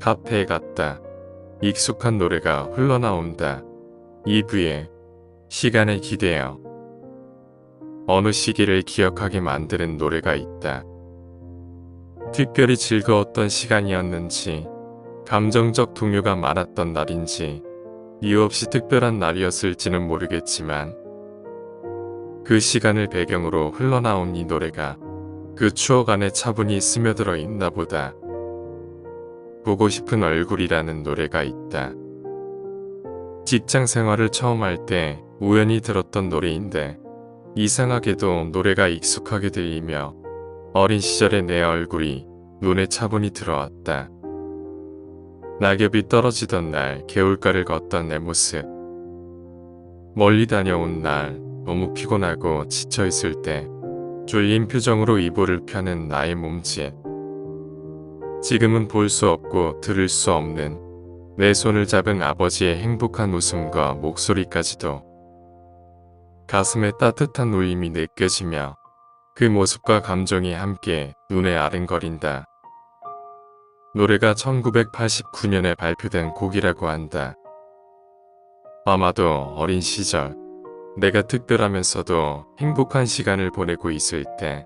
카페에 갔다. 익숙한 노래가 흘러나온다. 2부에 시간을 기대어 어느 시기를 기억하게 만드는 노래가 있다. 특별히 즐거웠던 시간이었는지, 감정적 동요가 많았던 날인지, 이유 없이 특별한 날이었을지는 모르겠지만 그 시간을 배경으로 흘러나온 이 노래가 그 추억 안에 차분히 스며들어 있나 보다. 보고 싶은 얼굴이라는 노래가 있다. 직장 생활을 처음 할 때 우연히 들었던 노래인데 이상하게도 노래가 익숙하게 들리며 어린 시절의 내 얼굴이 눈에 차분히 들어왔다. 낙엽이 떨어지던 날 개울가를 걷던 내 모습. 멀리 다녀온 날 너무 피곤하고 지쳐있을 때 졸린 표정으로 이불을 펴는 나의 몸짓. 지금은 볼 수 없고 들을 수 없는 내 손을 잡은 아버지의 행복한 웃음과 목소리까지도 가슴에 따뜻한 울림이 느껴지며 그 모습과 감정이 함께 눈에 아른거린다. 노래가 1989년에 발표된 곡이라고 한다. 아마도 어린 시절 내가 특별하면서도 행복한 시간을 보내고 있을 때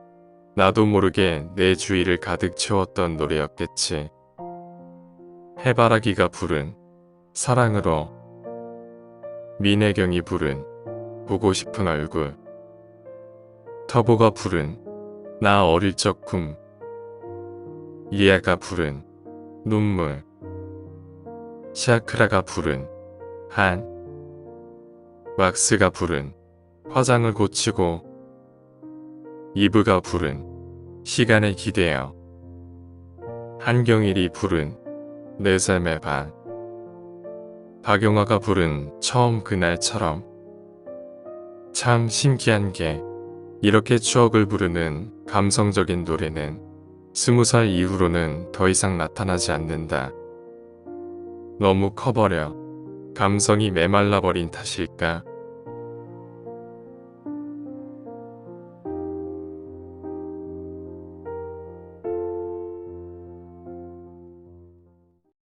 나도 모르게 내 주위를 가득 채웠던 노래였겠지. 해바라기가 부른 사랑으로, 민혜경이 부른 보고 싶은 얼굴, 터보가 부른 나 어릴 적 꿈, 이아가 부른 눈물, 샤크라가 부른 한, 왁스가 부른 화장을 고치고, 이브가 부른 시간을 기대어, 한경일이 부른 내 삶의 반, 박용화가 부른 처음 그날처럼. 참 신기한 게 이렇게 추억을 부르는 감성적인 노래는 20살 이후로는 더 이상 나타나지 않는다. 너무 커버려 감성이 메말라버린 탓일까?